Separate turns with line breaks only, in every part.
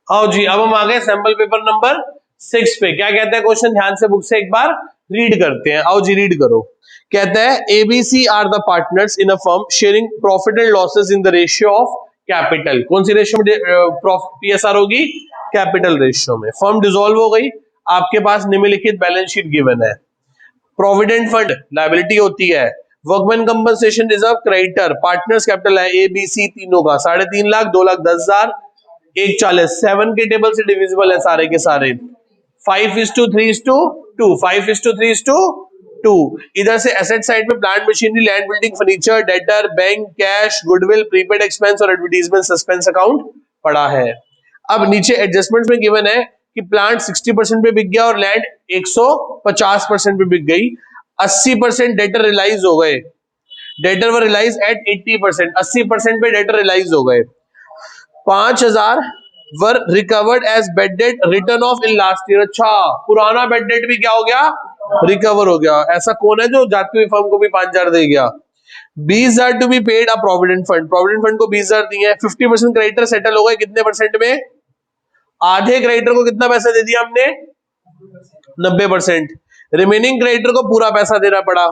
आओ जी, अब हम आ गए सैंपल पेपर नंबर 6 पे। क्या कहता है क्वेश्चन, ध्यान से बुक से एक बार रीड करते हैं। आओ जी रीड करो। कहता है ABC are the partners in a firm sharing profit and losses in the ratio of capital. कौन सी रेशियो में पीएसआर होगी? कैपिटल रेशियो में। फर्म डिसॉल्व हो गई, आपके पास निम्नलिखित बैलेंस शीट गिवन है। प्रोविडेंट फंड लायबिलिटी होती है, workman compensation reserve creditor, partners capital है ए बी सी तीनों का 3.5 लाख, 2,10,000, 140। 7 के टेबल से डिविजिबल है सारे के सारे। 5:3:2, 5:3:2। इधर से एसेट साइड में plant machinery, land, building, furniture, debtor, bank, cash, goodwill, prepaid expense और एडवर्टीजमेंट सस्पेंस अकाउंट पड़ा है। अब नीचे एडजस्टमेंट्स में गिवन है कि प्लांट 60% पे बिक गया और लैंड 150% पे बिक गई। 80% डेटर रियलाइज हो गए। डेटर वर रियलाइज एट 80%, 80% पे डेटर रियलाइज हो गए। 5,000 were recovered as bad debt written off in last year. अच्छा, पुराना बेड डेट भी क्या हो गया? रिकवर हो गया। ऐसा कौन है जो जाती हुई फर्म को भी 5,000 दे गया? 20,000 to be paid a provident fund. Provident fund को 20,000 दिए हैं। 50% क्रेडिटर सेटल हो गए। कितने परसेंट में? आधे क्रेडिटर को कितना पैसा दे दिया हमने? 90%। रिमेनिंग क्रेडिटर को पूरा पैसा देना पड़ा।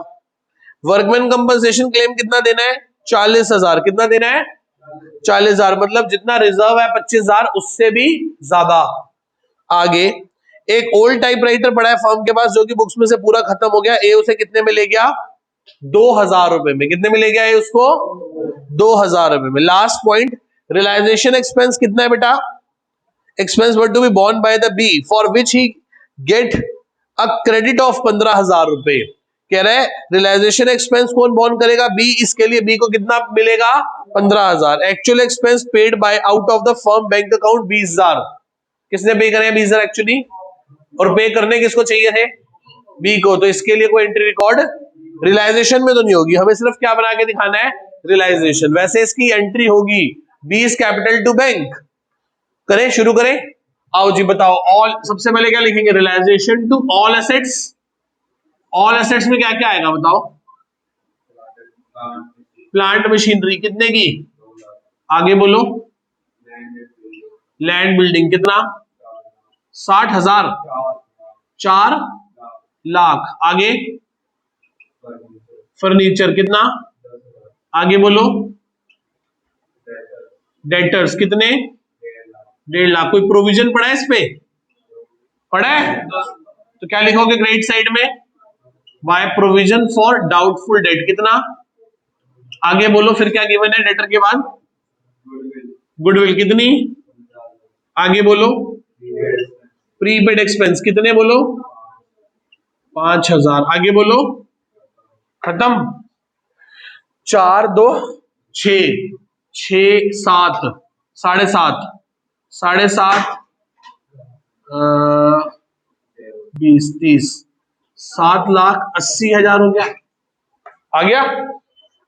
वर्कमैन कंपनसेशन क्लेम कितना देना है? 40,000। कितना देना है? 40,000। मतलब जितना रिजर्व है 25,000 उससे भी ज्यादा। आगे एक ओल्ड टाइपराइटर पड़ा है फर्म के पास जो कि बुक्स में से पूरा खत्म हो गया। ए उसे कितने में ले गया? 2,000 रुपए में। कितने में ले गया? ए उसको 2,000 रुपए में। लास्ट पॉइंट, रियलाइजेशन एक्सपेंस कितना है बेटा? Expense were to be borne by the B for which he get a credit of 15,000 रुपए। कह रहे हैं रियलाइजेशन एक्सपेंस कौन बोर्न करेगा? बी। इसके लिए बी को कितना मिलेगा? 15,000। Actual expense paid by out of the firm bank account 20,000। किसने पे करे 20,000 एक्चुअली? और पे करने किसको चाहिए थे? बी को। तो इसके लिए कोई एंट्री रिकॉर्ड रियलाइजेशन में तो नहीं होगी, हमें सिर्फ क्या बना के दिखाना है? रियलाइजेशन। वैसे इसकी एंट्री होगी B is capital to bank. करें, शुरू करें। आओ जी बताओ। ऑल, सबसे पहले क्या लिखेंगे? Realisation to all assets. All assets में क्या क्या आएगा बताओ? प्लांट मशीनरी कितने की? आगे बोलो। लैंड बिल्डिंग कितना? 60,000, 4 लाख। आगे फर्नीचर कितना? आगे बोलो। डेटर्स कितने? 1.5 लाख। कोई प्रोविजन पड़ा है इस पे? पड़ा है? तो क्या लिखोगे क्रेडिट साइड में? By provision for doubtful debt. कितना? आगे बोलो। फिर क्या गिवन है डेटर के बाद? गुडविल कितनी? आगे बोलो। प्रीपेड एक्सपेंस कितने? बोलो। 5,000। आगे बोलो। खत्म। 4 2 6, 6 7, 7.5, 7.5, 20 30, 7,80,000 हो गया। आ गया?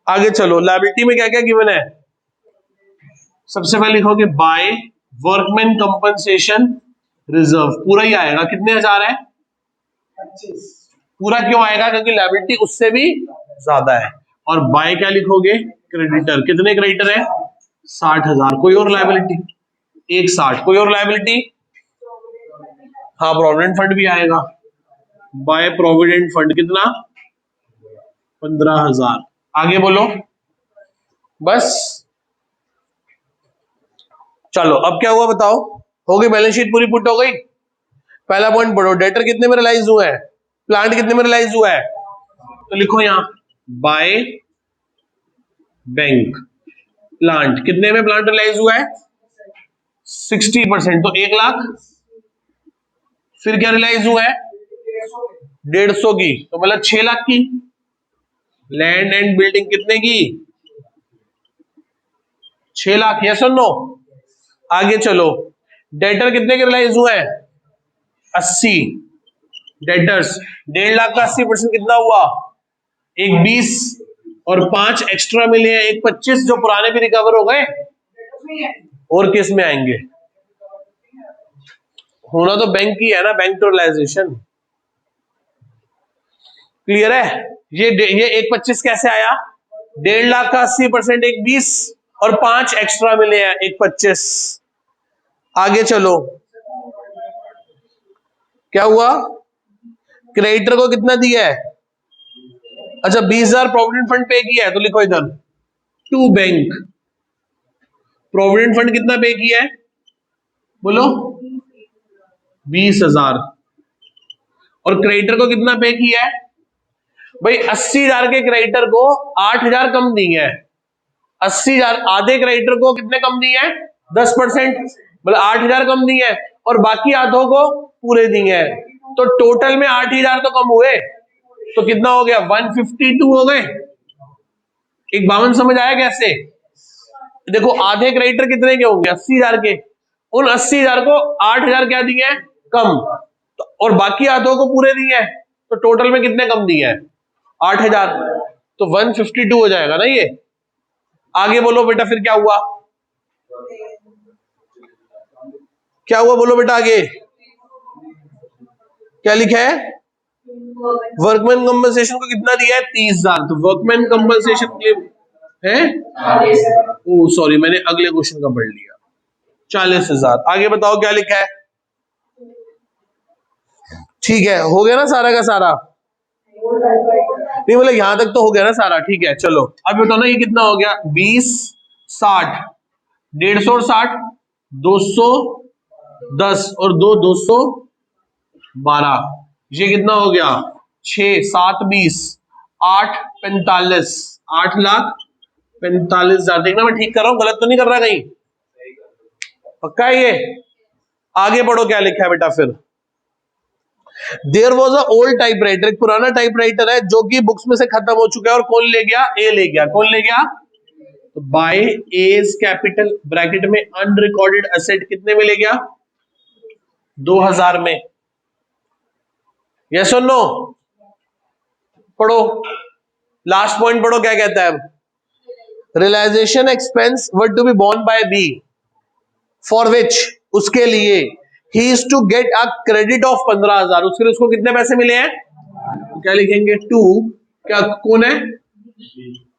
आगे चलो। लायबिलिटी में क्या क्या गिवन है? सबसे पहले लिखोगे बाय वर्कमैन कंपनसेशन रिजर्व। पूरा ही आएगा। कितने हजार है? 25। पूरा क्यों आएगा? क्योंकि लायबिलिटी उससे भी ज्यादा है। और बाय क्या लिखोगे? क्रेडिटर। कितने क्रेडिटर है? 60,000। कोई और लायबिलिटी? 160। कोई और लायबिलिटी? हाँ, प्रोविडेंट फंड भी आएगा। बाय प्रोविडेंट फंड कितना? 15,000। आगे बोलो। बस। चलो अब क्या हुआ बताओ? हो गई बैलेंस शीट पूरी पुट हो गई। पहला पॉइंट पढ़ो। डेटर कितने में रियलाइज हुआ है? प्लांट कितने में रियलाइज हुआ है? तो लिखो यहां बाय बैंक। प्लांट कितने में प्लांट रियलाइज हुआ है? 60%, तो 1 लाख। फिर क्या रियलाइज हुआ है? 150 की, तो मतलब 6 लाख की। लैंड एंड बिल्डिंग कितने की? 6 लाख। यस और नो? आगे चलो। डेटर कितने के रियलाइज हुआ है? 80। डेटर्स 1.5 लाख का 80% कितना हुआ? एक 20 और 5 एक्स्ट्रा मिले हैं, एक 25 जो पुराने भी रिकवर हो गए। और किस में आएंगे? होना तो बैंक की है ना, बैंक टू रियलाइजेशन। क्लियर है? ये एक 25 कैसे आया? 1.5 लाख का 80%, एक 20 और 5 एक्स्ट्रा मिले हैं, एक 25। आगे चलो, क्या हुआ, क्रेडिटर को कितना दिया है, अच्छा 20,000 प्रोविडेंट फंड पे किया है, तो लिखो इधर टू बैंक, प्रोविडेंट फंड कितना पे किया है, बोलो 20,000, और क्रेडिटर को कितना पे किया है, भाई 80,000 के क्रेडिटर को 8,000 कम दिए है, 80,000 आधे क्रेडिटर को कितने कम दिए हैं, 10%, मतलब 8,000 कम दिए हैं, और बाकी आधों को पूरे दिए हैं, तो टोटल में 8,000 तो कम हुए, तो कितना हो गया 152 हो गए। एक 52 समझ आया कैसे, देखो आधे क्रेडिटर कितने के होंगे 80,000 के, उन 80,000 को 8,000 क्या दिए हैं कम, तो और बाकी आधों को पूरे दिए हैं, तो टोटल में कितने कम दिए हैं 8,000, तो 152 हो जाएगा ना ये। आगे बोलो बेटा फिर क्या हुआ, क्या हुआ बोलो बेटा आगे, क्या लिखा है, वर्कमैन कंपनसेशन को कितना दिया है 30,000, तो वर्कमैन कंपनसेशन क्लेम है, ओ सॉरी मैंने अगले क्वेश्चन का पढ़ लिया, 40,000। आगे बताओ क्या लिखा है, ठीक है हो गया ना सारा का सारा, नहीं बोले यहां तक तो हो गया ना सारा, ठीक है चलो अब बताओ ना ये कितना हो गया, 20, 60, 150 और 60, 210 और 212, ये कितना हो गया 6, 7, 20, 8, 45, 8,45,000, देखना मैं ठीक कर रहा हूं, गलत तो नहीं कर रहा कहीं, पक्का है ये। आगे बढ़ो क्या लिखा है बेटा फिर, there was a old typewriter, एक पुराना टाइपराइटर है जो कि बुक्स में से खत्म हो चुका है, और कौन ले गया, ए ले गया, कौन ले गया, तो बाय एज कैपिटल ब्रैकेट में अनरिकॉर्डेड एसेट कितने में ले गया 2,000 में, यस और नो, पढ़ो लास्ट पॉइंट पढ़ो क्या कहता है, realisation expense were to be borne by B for which, उसके लिए ही is to get a credit of 15,000, उसके लिए उसको कितने पैसे मिले हैं, तो क्या लिखेंगे टू, क्या कौन है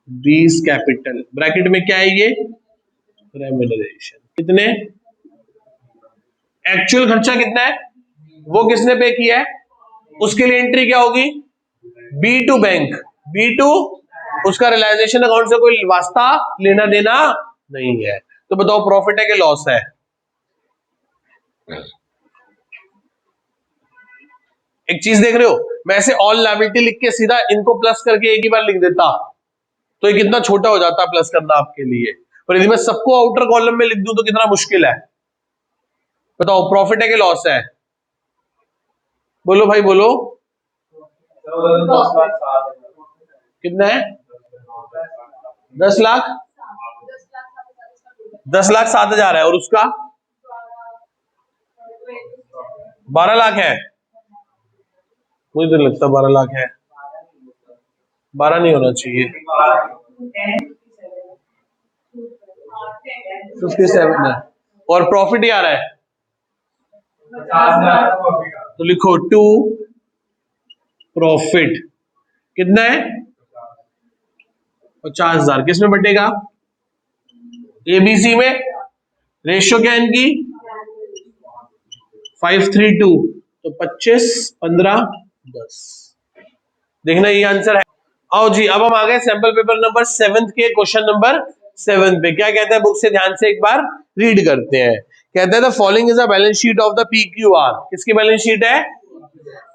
20 कैपिटल ब्रैकेट में क्या है ये रेम्यूनरेशन, कितने, एक्चुअल खर्चा कितना है वो किसने पे किया है, उसके लिए एंट्री क्या होगी B to bank, B to उसका रियलाइजेशन अकाउंट से कोई वास्ता लेना देना नहीं है, तो बताओ प्रॉफिट है कि लॉस है, एक चीज देख रहे हो, मैं ऐसे ऑल लायबिलिटी लिख के सीधा इनको प्लस करके एक ही बार लिख देता तो ये कितना छोटा हो जाता प्लस करना आपके लिए, पर यदि मैं सबको आउटर कॉलम में लिख दूं तो कितना मुश्किल है, बताओ प्रॉफिट है कि लॉस है, बोलो भाई बोलो, कितना है 10 लाख, 10,07,000 है, और उसका 12 लाख है, मुझे तो लगता 12 लाख है, 12 नहीं होना चाहिए, 57 है, और प्रॉफिट ही आ रहा है, तो लिखो टू प्रॉफिट कितना है 50,000, किसमें बटेगा एबीसी में, रेशियो क्या है इनकी 5:3:2, तो 25, 15, 10, देखना ये आंसर है। आओ जी अब हम आ गए सैंपल पेपर नंबर 7 के क्वेश्चन नंबर 7 पे, क्या कहता है बुक से ध्यान से एक बार रीड करते हैं, कहता है the following is a balance sheet of the PQR, किसकी बैलेंस शीट है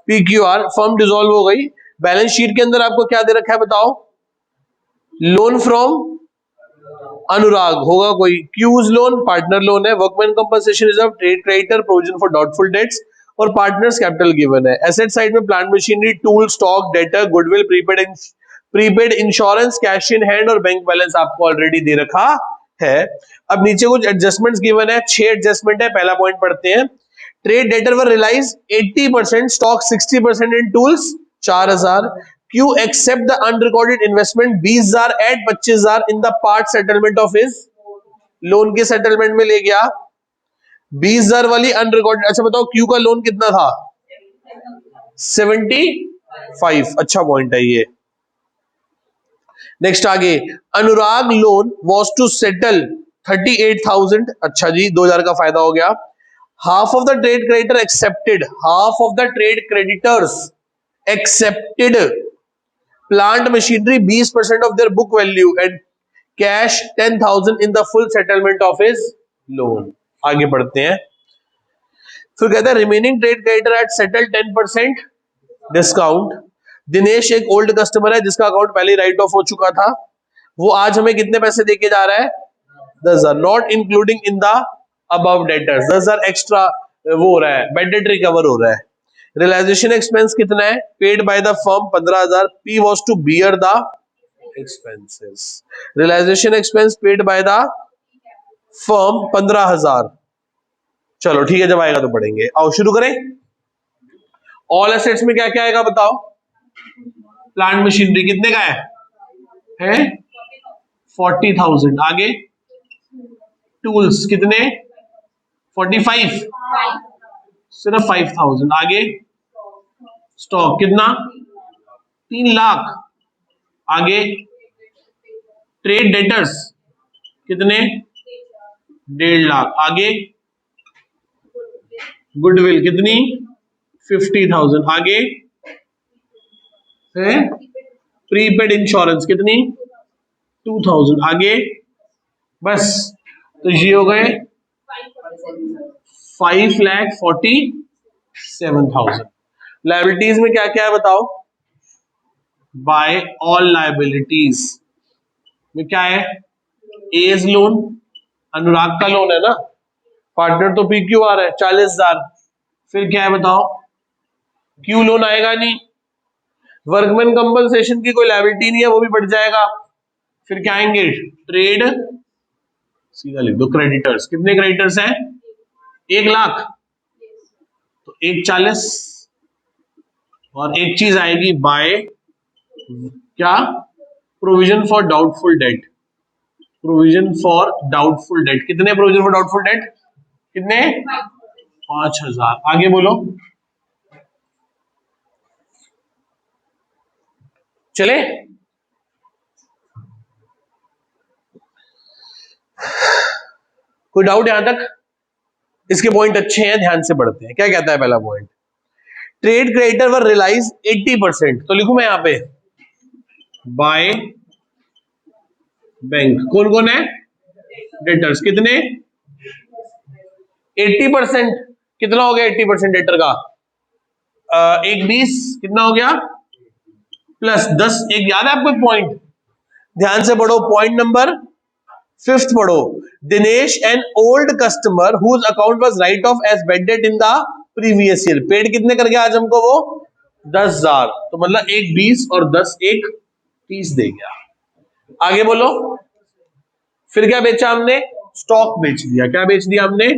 पीक्यूआर, फर्म डिसॉल्व हो गई, बैलेंस शीट के अंदर आपको क्या दे रखा है बताओ, लोन फ्रॉम अनुराग होगा कोई, क्यूज लोन पार्टनर लोन है, workman compensation reserve, trade creditor, provision for doubtful debts, और पार्टनर्स कैपिटल गिवन है, एसेट साइड में plant machinery, tool, stock, debtor, goodwill, prepaid insurance, cash in hand और bank balance आपको already दे रखा है। अब नीचे कुछ एडजस्टमेंट्स गिवन है, 6 एडजस्टमेंट है, पहला पॉइंट पढ़ते हैं, trade debtor were realise 80%, stock 60% in tools 4,000, Q accept the unrecorded investment 20,000 at 25,000 in the part settlement of his loan के सेटलमेंट में ले गया 20,000 वाली अनरिकॉर्डेड, अच्छा बताओ Q का लोन कितना था 75, अच्छा पॉइंट है ये। नेक्स्ट आगे Anurag loan was to settle 38,000। अच्छा जी, 2,000 का फायदा हो गया। Half of the trade creditor accepted, half of the trade creditors accepted plant machinery 20% of their book value and cash 10,000 in the full settlement of his loan. आगे बढ़ते हैं। फिर कहता है remaining trade creditor at settle 10% discount. Dinesh एक old customer है जिसका account पहले राइट ऑफ हो चुका था, वो आज हमें कितने पैसे देके जा रहा है? 10,000, not including in the above debtors. 10,000 extra वो हो रहा है, बैड डेट रिकवर हो रहा है। रियलाइजेशन एक्सपेंस कितना है? Paid by the firm 15,000। P was to bear the expenses. Realisation expense paid by the firm 15,000। चलो ठीक है, जब आएगा तो पढ़ेंगे। आओ शुरू करें। ऑल एसेट्स में क्या क्या आएगा बताओ? प्लांट मशीनरी कितने का है 40,000। आगे टूल्स कितने? 45, सिर्फ 5,000। आगे स्टॉक कितना? 3 लाख। आगे ट्रेड डेटर्स कितने? 1.5 लाख। आगे गुडविल कितनी? 50,000। आगे है प्रीपेड इंश्योरेंस कितनी? 2,000। आगे बस, तो ये हो गए 5,47,000। लायबिलिटीज में क्या क्या है बताओ? बाय ऑल लायबिलिटीज में क्या है? एज लोन, अनुराग का लोन है ना, पार्टनर तो PQR है 40,000। फिर क्या है बताओ? क्यू लोन आएगा नहीं। वर्कमैन कंपनसेशन की कोई लायबिलिटी नहीं है, वो भी बढ़ जाएगा। फिर क्या आएंगे? ट्रेड, सीधा लिख दो क्रेडिटर्स। कितने क्रेडिटर्स हैं? 1 लाख, तो 1,40। और एक चीज आएगी बाय क्या? Provision for doubtful debt. Provision for doubtful debt कितने? प्रोविजन फॉर डाउटफुल डेट कितने? 5,000। आगे बोलो। चले, कोई डाउट यहां तक? इसके पॉइंट अच्छे हैं, ध्यान से पढ़ते हैं। क्या कहता है पहला पॉइंट? ट्रेड क्रेडिटर वर रियलाइज 80%, तो लिखूं मैं यहां पे बाय बैंक। कौन कौन है? डेटर्स कितने? 80%। कितना हो गया 80% डेटर का? एक 20, कितना हो गया? प्लस 10। एक याद है आपको पॉइंट? ध्यान से पढ़ो, पॉइंट नंबर 5th पढ़ो। Dinesh an old customer whose account was write off as bad debt in the previous year. Paid कितने कर गया आज हमको वो? 10,000। तो मतलब एक 20 और 10 एक 30 दे गया। आगे बोलो। फिर क्या बेचा हमने? स्टॉक बेच दिया। क्या बेच दिया हमने?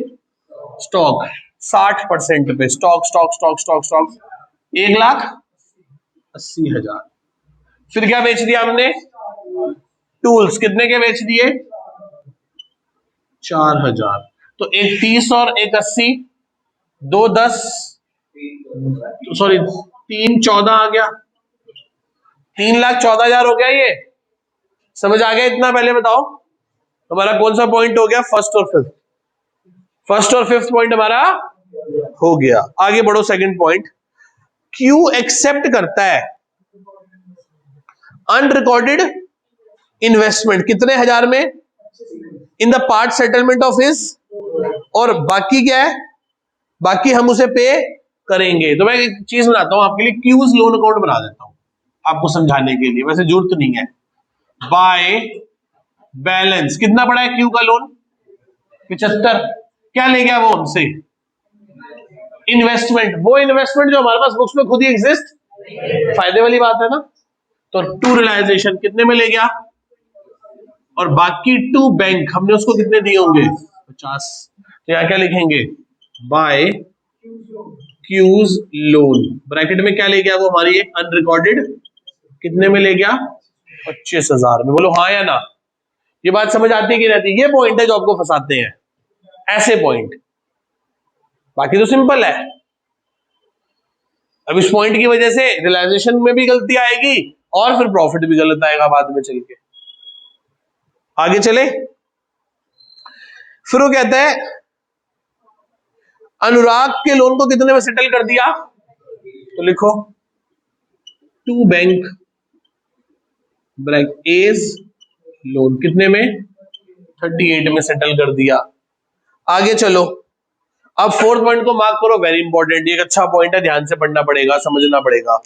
स्टॉक 60% पे। Stock stock stock stock stock 1,80,000। फिर क्या बेच दिया हमने? टूल्स कितने के बेच दिए? 4,000। तो एक 30 और एक 80, 2 10, सॉरी 3 14 आ गया। 3,14,000 हो गया। ये समझ आ गया इतना? पहले बताओ हमारा कौन सा पॉइंट हो गया? फर्स्ट और फिफ्थ। फर्स्ट और फिफ्थ पॉइंट हमारा हो गया। आगे बढ़ो। सेकंड पॉइंट, क्यू एक्सेप्ट करता है अनरिकॉर्डेड इन्वेस्टमेंट कितने हजार में? इन the part settlement of his, और बाकी क्या है? बाकी हम उसे पे करेंगे। तो मैं एक चीज बनाता हूं आपके लिए, क्यूज लोन अकाउंट बना देता हूं आपको समझाने के लिए, वैसे जरूरत नहीं है। बाय बैलेंस कितना पड़ा है क्यू का लोन? 75। क्या ले गया वो हमसे? इन्वेस्टमेंट। वो इन्वेस्टमेंट जो हमारे पास बुक्स में खुद ही एग्जिस्ट, फायदे वाली बात है ना। तो टू रियलाइजेशन कितने में ले गया? और बाकी टू बैंक हमने उसको कितने दिए होंगे? 50। तो यहां क्या लिखेंगे? Bye cues loan. ब्रैकेट में क्या ले गया वो? हमारी एक अनरिकॉर्डेड कितने में ले गया? 25,000 में। बोलो हाँ या ना। ये बात समझ आती है कि रहती? ये पॉइंट है जो आपको फंसाते हैं, ऐसे पॉइंट। बाकी तो सिंपल है। अब इस पॉइंट की वजह से रियलाइजेशन में भी गलती आएगी और फिर प्रॉफिट भी गलत आएगा बाद में चल के। आगे चले। फिर वो कहता है अनुराग के लोन को कितने में सेटल कर दिया, तो लिखो टू बैंक ब्रैक एज लोन कितने में 38 में सेटल कर दिया। आगे चलो, अब फोर्थ पॉइंट को मार्क करो, वेरी इंपॉर्टेंट, एक अच्छा पॉइंट है, ध्यान से पढ़ना पड़ेगा, समझना पड़ेगा।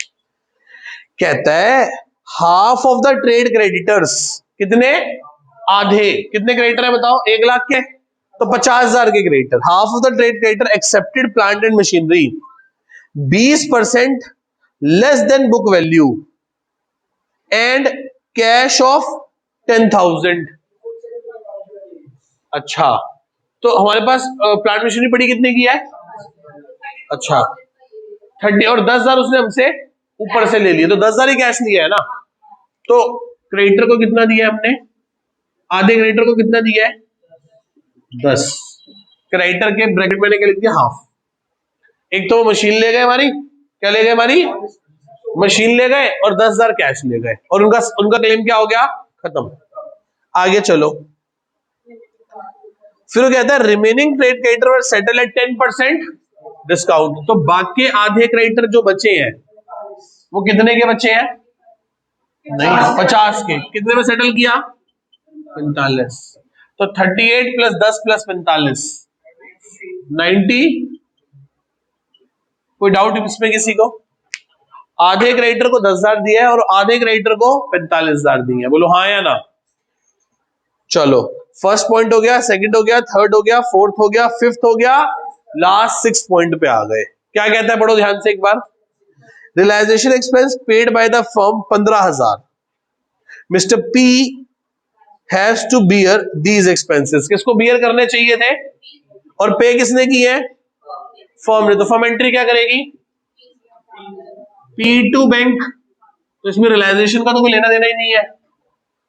कहता है half of the trade creditors, कितने, आधे, कितने क्रेडिटर है बताओ, 1 लाख के, तो 50,000 के creditor, half of the trade creditor accepted plant and machinery 20% less than book value and cash of 10,000। अच्छा, तो हमारे पास प्लांट मशीनरी पड़ी कितने की है, अच्छा 30, और 10,000 उसने हमसे ऊपर से ले लिए, तो 10,000 ही कैश लिया है ना। तो क्रेडिटर को कितना दिया है हमने, आधे क्रेडिटर को कितना दिया है 10, क्रेडिटर के ब्रैकेट में लिख दिया हाफ। एक तो मशीन ले गए हमारी, क्या ले गए हमारी मशीन ले गए, और 10,000 कैश ले गए, और उनका उनका क्लेम क्या हो गया, खत्म। आगे चलो, फिर वो कहता है remaining trade creditor were settle at 10% discount, तो बाकी आधे क्रेडिटर जो बचे हैं वो कितने के बचे हैं, नहीं 50 के, कितने में सेटल किया 45, तो 38 प्लस 10 प्लस 45 90। कोई डाउट इसमें किसी को, आधे क्रेडिटर को 10,000 दिया है और आधे क्रेडिटर को 45,000 दिए, बोलो हाँ या ना। चलो फर्स्ट पॉइंट हो गया, सेकंड हो गया, थर्ड हो गया, फोर्थ हो गया, फिफ्थ हो गया, लास्ट 6 पॉइंट पे आ गए। क्या कहता है, पढ़ो ध्यान से एक बार। Realisation expense paid by the firm 15,000, mister P has to bear these expenses, किसको बियर करने चाहिए थे, और पे किसने की है, फर्म ने, तो फर्म एंट्री क्या करेगी पी टू बैंक, तो इसमें रियलाइजेशन का तो कोई लेना देना ही नहीं है।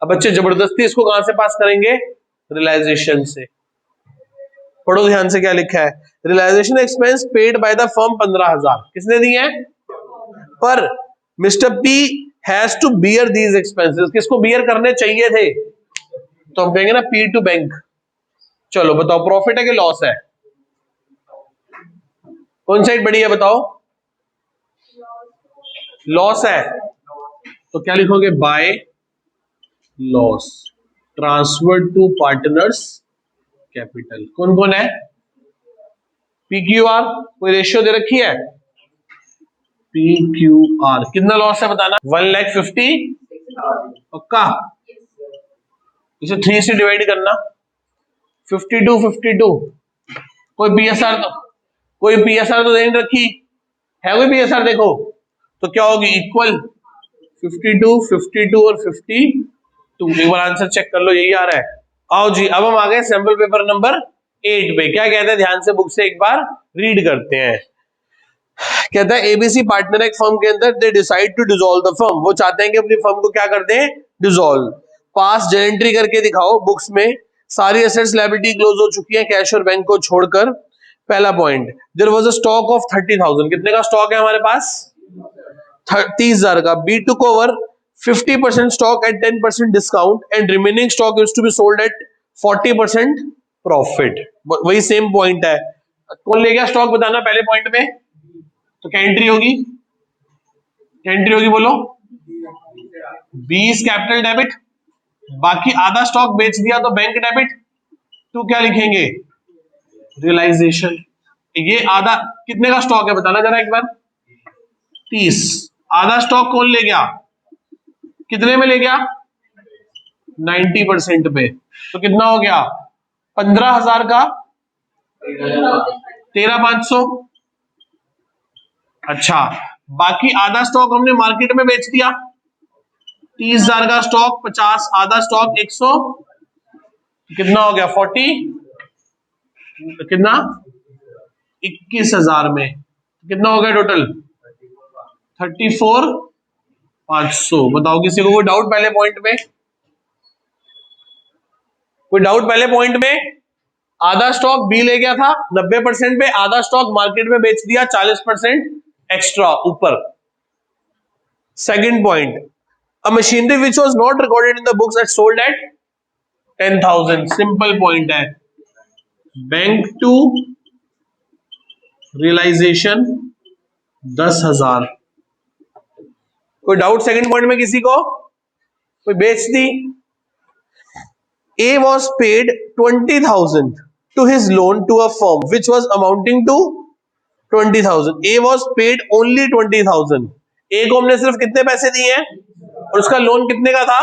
अब बच्चे जबरदस्ती इसको कहां से पास करेंगे, रियलाइजेशन से। पढ़ो ध्यान से क्या लिखा है, realisation expense paid by the firm 15,000 किसने दिए हैं, पर mister P has to bear these expenses, किसको बियर करने चाहिए थे, तो हम कहेंगे ना पी टू बैंक। चलो बताओ प्रॉफिट है कि लॉस है, कौन साइड बड़ी है बताओ, लॉस है, तो क्या लिखोगे by loss transfer to partners capital. कौन कौन है, पी क्यू आर, कोई रेशियो दे रखी है, पी क्यू आर, कितना लॉस है बताना, 1,50,000 पक्का, इसे 3 से डिवाइड करना, 52 52, कोई पीएसआर तो, कोई पीएसआर तो नहीं रखी है, कोई पीएसआर देखो, तो क्या होगी इक्वल 52 52 और 52, एक बार आंसर चेक कर लो, यही आ रहा है। आओ जी, अब हम आ गए सैंपल पेपर नंबर 8 पे, क्या कहते हैं ध्यान से बुक से एक बार रीड करते हैं। कहता है एबीसी पार्टनर एक फर्म के अंदर, they decide to dissolve the firm, वो चाहते हैं कि अपनी फर्म को क्या कर दें, डिसॉल्व। पास जेनेंट्री करके दिखाओ बुक्स में, सारी एसेट्स लायबिलिटी क्लोज हो चुकी है कैश और बैंक को छोड़कर। पहला point, there was a stock of 30,000, कितने का स्टॉक है हमारे पास 30,000 का, B took over 50% stock at 10% discount and remaining stock is to be sold at 40% profit. वही सेम पॉइंट है, कौन ले गया स्टॉक बताना पहले पॉइंट में, तो क्या एंट्री होगी, क्या एंट्री होगी बोलो, 20 कैपिटल डेबिट, बाकी आधा स्टॉक बेच दिया तो बैंक डेबिट, तो क्या लिखेंगे रियलाइजेशन। ये आधा कितने का स्टॉक है बताना जरा एक बार, 30, आधा स्टॉक कौन ले गया, कितने में ले गया 90% पे, तो कितना हो गया 15,000 का 13,500। अच्छा, बाकी आधा स्टॉक हमने मार्केट में बेच दिया, 30,000 का स्टॉक 50, आधा स्टॉक 100, कितना हो गया 40, कितना 21,000 में, कितना हो गया टोटल 34,500। बताओ किसी को कोई डाउट पहले पॉइंट में, कोई डाउट पहले पॉइंट में, आधा स्टॉक बी ले गया था 90% पे, आधा स्टॉक मार्केट में बेच दिया 40% एक्स्ट्रा ऊपर। Second point, a machinery which was not recorded in the books at sold at 10,000, simple point है, बैंक टू रियलाइजेशन 10,000। कोई डाउट सेकंड पॉइंट में किसी को? कोई बेच दी। A was paid 20,000 to his loan to a firm which was amounting to 20,000. A was paid only 20,000. A को हमने सिर्फ कितने पैसे दिए हैं और उसका लोन कितने का था?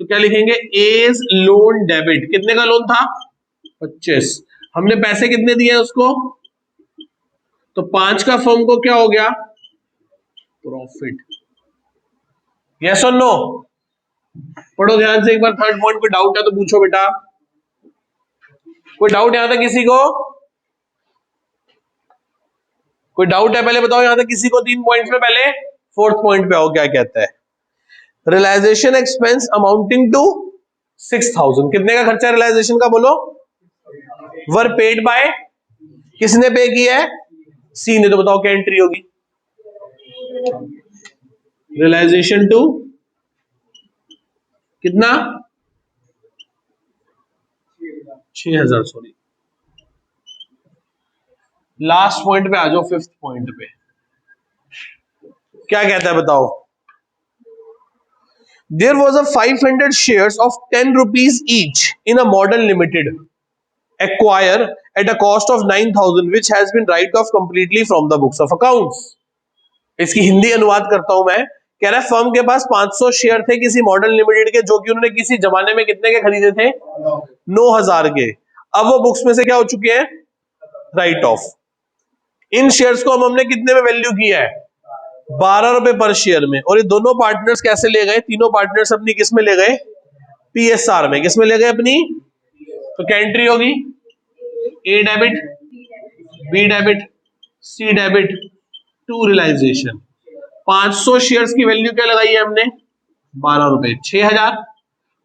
तो क्या लिखेंगे? A's loan debit. कितने का लोन था? 25। हमने पैसे कितने दिए उसको? तो 5 का फर्म को क्या हो गया? प्रॉफिट। यस और नो? पढ़ो ध्यान से एक बार थर्ड पॉइंट पे। डाउट है तो पूछो बेटा। कोई डाउट यहां तक किसी को? कोई डाउट है पहले बताओ यहां तक किसी को? 3 पॉइंट्स में पहले फोर्थ पॉइंट पे आओ। क्या कहता है? Realisation expense amounting to 6,000। कितने का खर्चा रियलाइजेशन का बोलो? वर पेड बाय, किसने पे किया है? सी ने। तो बताओ क्या एंट्री होगी? रियलाइजेशन टू कितना? 6,000। सॉरी, लास्ट पॉइंट पे आ जाओ, फिफ्थ पॉइंट पे। क्या कहता है बताओ? There was a 500 shares of 10 rupees each in a model limited acquire at a cost of 9,000 which has been write off completely from the books of accounts. इसकी हिंदी अनुवाद करता हूं मैं। कह रहा है फर्म के पास 500 शेयर थे किसी मॉडल लिमिटेड के, जो कि उन्होंने किसी जमाने में कितने के खरीदे थे? 9,000 के। अब वो बुक्स में से क्या हो चुके हैं? Right of. इन शेयर्स को हमने कितने में वैल्यू किया है? 12 रुपए पर शेयर में। और ये दोनों पार्टनर्स कैसे ले गए? तीनों पार्टनर्स अपनी किस में ले गए? पीएसआर में। किस में ले गए अपनी? तो क्या एंट्री होगी? A debit, B debit, C debit to realisation. 500 shares की वैल्यू क्या लगाई है हमने? 12 रुपए। 6,000।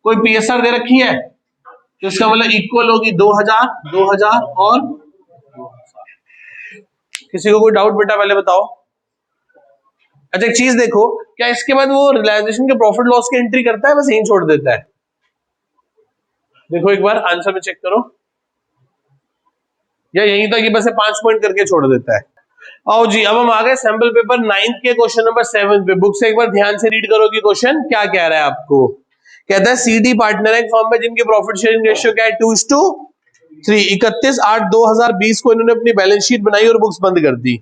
कोई पीएसआर दे रखी है तो इसका मतलब इक्वल होगी 2,000, 2,000 और 2,000। किसी को कोई डाउट बेटा पहले बताओ। अच्छा एक चीज देखो, क्या इसके बाद वो रियलाइजेशन के प्रॉफिट लॉस की एंट्री करता है? बस यही छोड़ देता है? देखो एक बार आंसर में चेक करो, या यही था कि बस 5 पॉइंट करके छोड़ देता है? आओ जी, अब हम आ गए सैंपल पेपर 9 के क्वेश्चन नंबर 7 पे। बुक से एक बार ध्यान से रीड करो कि क्वेश्चन क्या कह रहा है आपको। कहता है सीडी पार्टनर है एक फर्म में जिनकी प्रॉफिट शेयरिंग रेशियो क्या है? 2:3। 31/8/2020 को इन्होंने अपनी बैलेंस शीट बनाई और बुक्स बंद कर दी।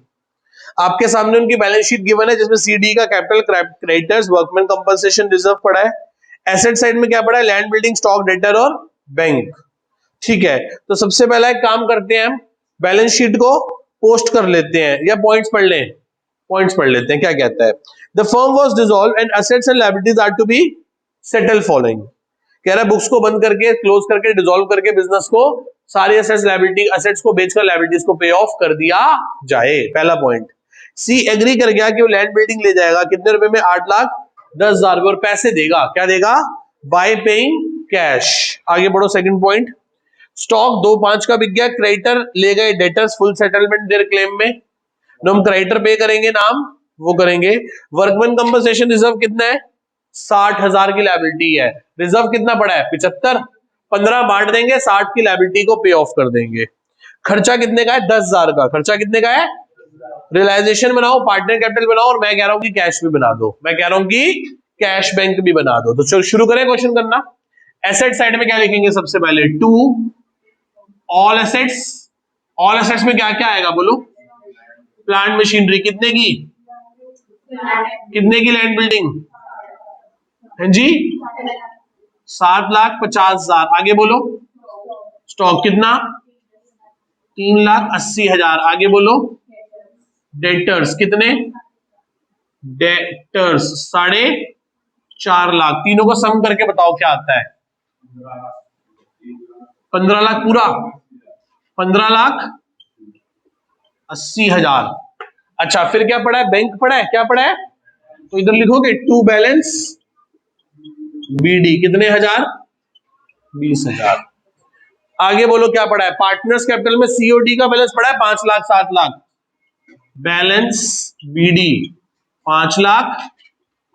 आपके सामने उनकी बैलेंस शीट गिवन है जिसमें सीडी का capital, creditors, workman compensation reserve पड़ा है। एसेट साइड में क्या पड़ा है? लैंड, बिल्डिंग, स्टॉक, डेटर और बैंक। ठीक है, तो सबसे पहला एक काम करते हैं, हम बैलेंस शीट को पोस्ट कर लेते हैं, या पॉइंट्स पढ़ लें? पॉइंट्स पढ़ लेते हैं। क्या कहता है? The firm was dissolve and assets and liabilities are to be settle following. कह रहा है बुक्स को बंद करके, क्लोज करके, डिसॉल्व करके बिजनेस को सारी एसेट्स, लायबिलिटी, एसेट्स को बेचकर लायबिलिटीज को पे ऑफ कर दिया जाए। पहला पॉइंट। सी एग्री कर गया कि वो लैंड बिल्डिंग ले जाएगा कितने रुपए में? 8,10,000 और पैसे देगा। क्या देगा? Bye paying cash. आगे बढ़ो, सेकंड पॉइंट। स्टॉक 2/5 का बिक गया। क्रेडिटर ले गए debtors full settlement there claim में। ना हम क्रेडिटर पे करेंगे ना हम वो करेंगे। वर्कमैन कंपनसेशन रिजर्व कितना है? 60,000 की लायबिलिटी है। रिजर्व कितना पड़ा है? 75। 15 बांट देंगे, 60 की लायबिलिटी को पे ऑफ कर देंगे। खर्चा कितने का है? 10,000 का। खर्चा कितने का है? रियलाइजेशन बनाओ, पार्टनर कैपिटल बनाओ, और मैं कह रहा हूं कि कैश भी बना दो। मैं कह रहा हूं कि कैश बैंक भी बना दो। तो चलो शुरू करें क्वेश्चन करना। एसेट साइड में क्या लिखेंगे सबसे पहले? To all assets. All assets में क्या क्या आएगा बोलो? Plant machinery. कितने की? कितने की लैंड बिल्डिंग? है जी, 7,50,000। आगे बोलो। स्टॉक कितना? 3,80,000। आगे बोलो। डेटर्स कितने? डेटर्स 4.5 लाख। तीनों को सम करके बताओ क्या आता है? 15 लाख पूरा। 15,80,000। अच्छा फिर क्या पड़ा है? बैंक पड़ा है। क्या पड़ा है? तो इधर लिखोगे टू बैलेंस बीडी। कितने हजार? 20,000। आगे बोलो क्या पड़ा है? पार्टनर्स कैपिटल में सीओडी का बैलेंस पड़ा है 5 लाख 7 लाख। बैलेंस बीडी 5 लाख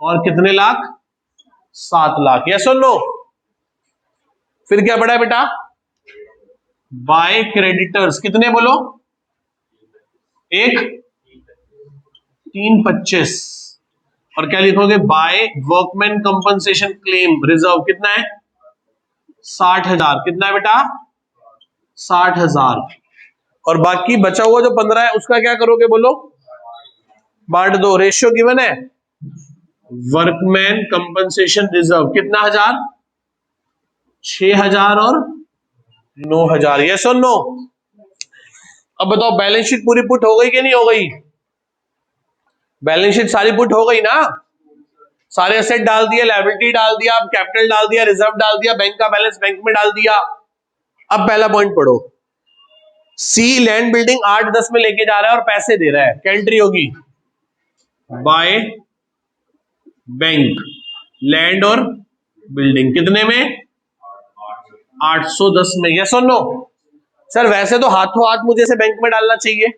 और कितने लाख? 7 लाख। यस और नो? फिर क्या पड़ा है बेटा? बाय क्रेडिटर्स कितने बोलो, एक 325। और क्या लिखोगे, by workman compensation claim reserve कितना है, 60,000। कितना है बेटा, 60,000। और बाकी बचा हुआ जो 15 है उसका क्या करोगे बोलो, बांट दो। रेशियो गिवन है, वर्कमैन कंपनसेशन रिजर्व कितना, 1000, 6,000 और 9,000। यस और नो। अब बताओ बैलेंस शीट पूरी पुट हो गई कि नहीं हो गई, बैलेंस शीट सारी पुट हो गई ना, सारे एसेट डाल दिए, लायबिलिटी डाल दिया, कैपिटल डाल दिया, रिजर्व डाल दिया, बैंक का बैलेंस बैंक में डाल दिया। अब पहला पॉइंट पढ़ो, सी लैंड बिल्डिंग 8-10 में लेके जा रहा है और पैसे दे रहा है, क्या एंट्री होगी, बाय बैंक लैंड और बिल्डिंग कितने में, 810 में। यस और नो। सर वैसे तो हाथों हाथ मुझे से बैंक में डालना चाहिए,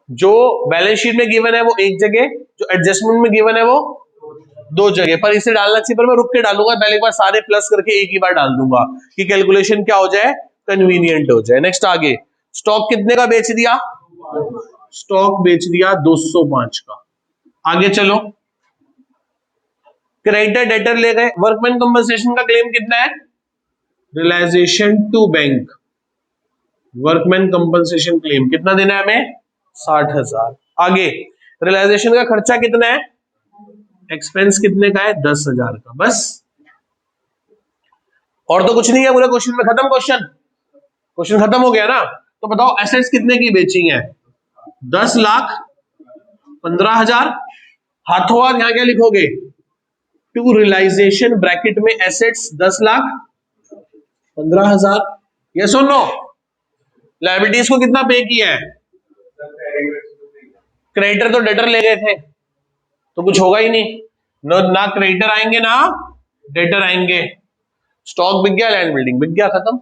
जो बैलेंस शीट में गिवन है वो एक जगह, जो एडजस्टमेंट में गिवन है वो 2 जगह, पर इसे डालना चाहिए, पर मैं रुक के डालूंगा, पहले एक बार सारे प्लस करके एक ही बार डाल दूंगा कि कैलकुलेशन क्या हो जाए, कन्वीनियंट हो जाए। नेक्स्ट आगे, स्टॉक कितने का बेच दिया, स्टॉक बेच दिया 205 का। आगे चलो, क्रेडिटर डेटर ले गए, वर्कमैन कंपनसेशन का क्लेम कितना है, realisation to bank, workman compensation claim कितना देना है हमें, 60,000। आगे रियलाइजेशन का खर्चा कितना है, एक्सपेंस कितने का है, 10,000 का। बस, और तो कुछ नहीं है पूरे क्वेश्चन में, खत्म क्वेश्चन, क्वेश्चन खत्म हो गया ना। तो बताओ एसेट्स कितने की बेची है, 10,15,000। हाथों हाथ यहां क्या लिखोगे, टू रियलाइजेशन ब्रैकेट में एसेट्स 10,15,000। यस और नो। लायबिलिटीज को कितना पे किया है, क्रेडिटर तो डेटर ले गए थे तो कुछ होगा ही नहीं, ना क्रेडिटर आएंगे ना डेटर आएंगे। स्टॉक बिक गया, लैंड बिल्डिंग बिक गया, खत्म।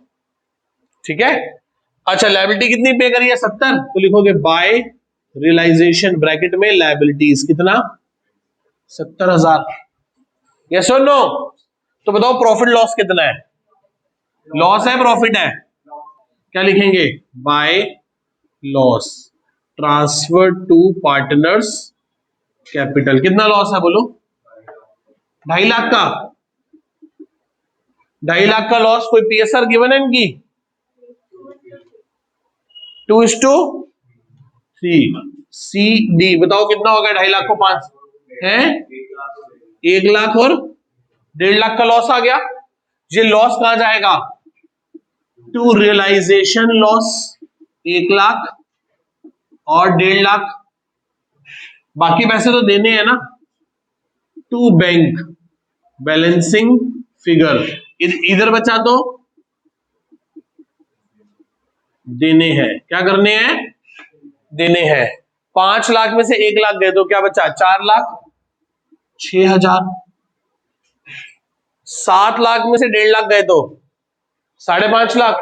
ठीक है। अच्छा लायबिलिटी कितनी पे करी है, 70, तो लिखोगे बाय रियलाइजेशन ब्रैकेट में लायबिलिटीज कितना, 70,000। यस और नो। तो बताओ प्रॉफिट लॉस कितना है, लॉस है प्रॉफिट है, क्या लिखेंगे, by loss transfer to partners capital. कितना लॉस है बोलो, 2.5 लाख का, 2.5 लाख का लॉस। कोई पीएसआर गिवन है इनकी, 2:3। सी डी बताओ कितना हो गया, 2.5 लाख को 5 है, 1 लाख और 1.5 लाख का लॉस आ गया। ये लॉस कहां जाएगा, टू रियलाइजेशन लॉस 1 लाख और 1.5 लाख, बाकी पैसे तो देने हैं ना, टू बैंक बैलेंसिंग फिगर, इधर बचा तो देने हैं, क्या करने हैं, देने हैं। 5 लाख में से 1 लाख दे दो, क्या बचा, 4,06,000। 7 लाख में से 1.5 लाख गए तो 5.5 लाख,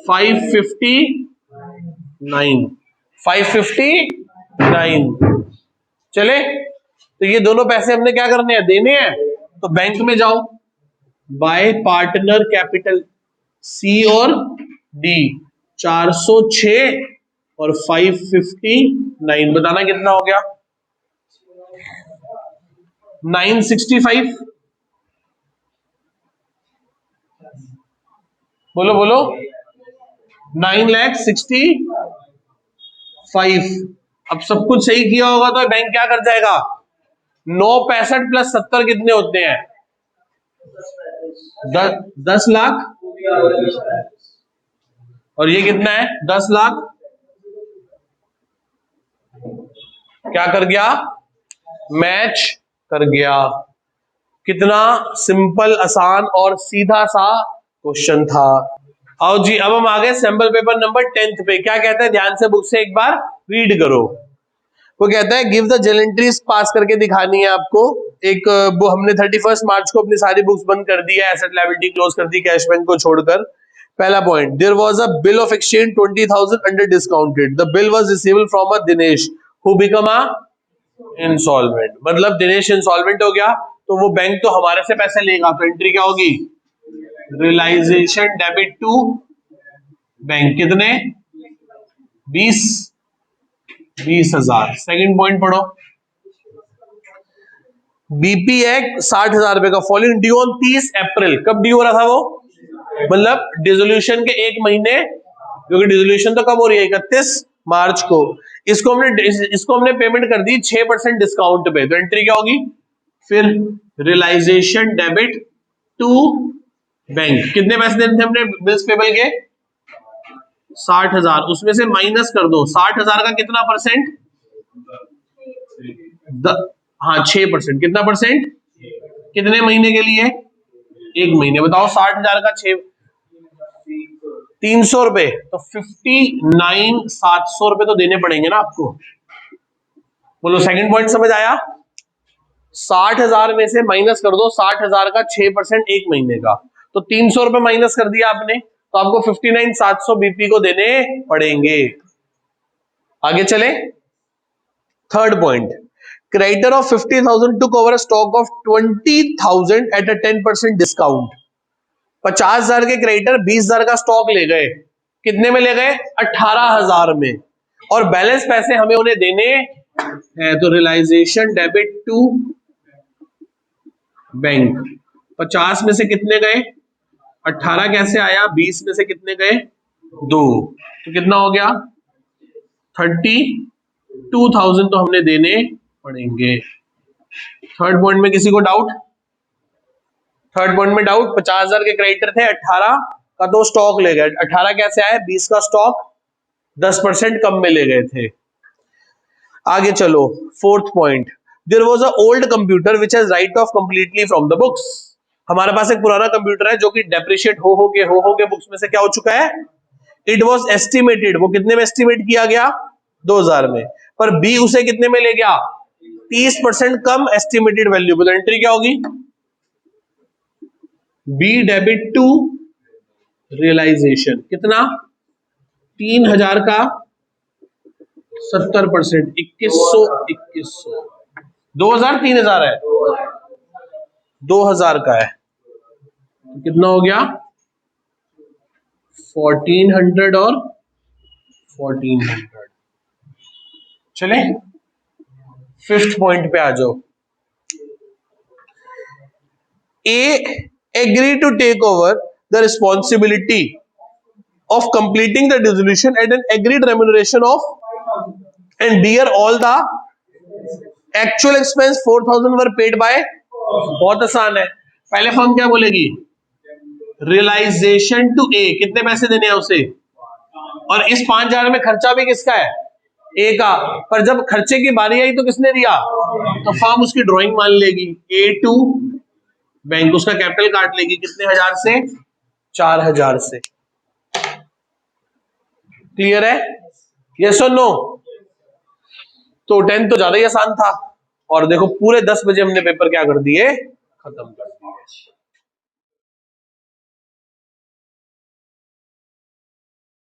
559, 559। चले, तो ये दोनों पैसे हमने क्या करने हैं, देने हैं। तो बैंक में जाओ, बाय पार्टनर कैपिटल सी और डी, 406 और 559, बताना कितना हो गया, 965। बोलो बोलो, 9,65,000। अब सब कुछ सही किया होगा तो बैंक क्या कर जाएगा, 965 + 70 कितने होते हैं, 10 लाख, और ये कितना है, 10 लाख। क्या कर गया, मैच कर गया। कितना सिंपल, आसान और सीधा सा क्वेश्चन था। आओ जी, अब हम आ गए सैंपल पेपर नंबर 10 पे। क्या कहता है, ध्यान से बुक से एक बार रीड करो। वो कहता है गिव द जर्नल एंट्रीज, पास करके दिखानी है आपको। एक वो हमने 31 मार्च को अपनी सारी बुक्स बंद कर दी है, एसेट लायबिलिटी क्लोज कर दी, कैश बैंक को छोड़कर। पहला point, there was a bill of exchange 20,000 under discounted, the bill was receivable from a Dinesh who become a insolvent. मतलब दिनेश इंसॉल्वेंट हो गया तो वो बैंक तो हमारे से पैसे लेगा, तो एंट्री क्या होगी, रियलाइजेशन डेबिट टू बैंक कितने 20,000। सेकंड पॉइंट पढ़ो, बीपी एक्ट 60,000 रुपए का फॉलोइंग ड्यू ऑन 30 अप्रैल। कब ड्यू हो रहा था वो, मतलब डिसोल्यूशन के एक महीने, क्योंकि डिसोल्यूशन तो कब हो रही है 31 मार्च को। इसको हमने पेमेंट कर दी 6% डिस्काउंट पे, तो एंट्री क्या होगी फिर रियलाइजेशन डेबिट टू बैंक। कितने पैसे देने थे हमने बिल्स पेबल के 60,000, उसमें से माइनस कर दो 60,000 का कितना परसेंट, हाँ 6%। कितना परसेंट, कितने महीने के लिए, एक महीने। बताओ 60,000 का 6, 300 रुपए, तो 59,700 रुपए तो देने पड़ेंगे ना आपको। बोलो सेकंड पॉइंट समझ आया। 60,000 में से माइनस कर दो 60,000 का 6% एक महीने का, तो 300 रुपए माइनस कर दिया आपने, तो आपको 59,700 बीपी को देने पड़ेंगे। आगे चले, third point, creditor of 50,000 to cover stock of 20,000 at a 10% discount. 50,000 के क्रेडिटर 20,000 का स्टॉक ले गए, कितने में ले गए 18,000 में, और बैलेंस पैसे हमें उन्हें देने हैं, तो रियलाइजेशन डेबिट टू बैंक। 50 में से कितने गए 18 कैसे आया, 20 में से कितने गए 2, तो कितना हो गया 32,000 तो हमने देने पड़ेंगे। थर्ड पॉइंट में किसी को डाउट, थर्ड पॉइंट में डाउट, 50,000 के क्रेडिटर थे, 18 का तो स्टॉक ले गए, 18 कैसे आया, 20 का स्टॉक 10% कम में ले गए थे। आगे चलो, fourth point, there was a old computer which has write off completely from the books. हमारे पास एक पुराना कंप्यूटर है जो कि डेप्रिशिएट हो के बुक्स में से क्या हो चुका है, इट वाज एस्टिमेटेड, वो कितने में एस्टिमेट किया गया 2,000 में, पर बी उसे कितने में ले गया 30% कम एस्टिमेटेड वैल्यू पे, तो एंट्री क्या होगी बी डेबिट टू रियलाइजेशन। कितना 3,000 का 70%, 2,100 2,000 3,000 है, 2,000 का है, तो कितना हो गया 1,400 और 1,400। चले फिफ्थ पॉइंट पे आ जाओ, A agree to take over the responsibility of completing the dissolution at an agreed remuneration of and bear all the actual expense 4,000 were paid by। बहुत आसान है, पहले फर्म क्या बोलेगी रियलाइजेशन टू ए, कितने पैसे देने हैं उसे, और इस 5,000 में खर्चा भी किसका है ए का, पर जब खर्चे की बारी आई तो किसने दिया, तो फर्म उसकी ड्राइंग मान लेगी ए टू बैंक, उसका कैपिटल काट लेगी कितने हजार से 4,000 से। क्लियर है, यस और नो। तो 10 तो ज्यादा ही आसान था, और देखो पूरे 10 बजे हमने पेपर क्या कर दिए, खत्म कर दिए।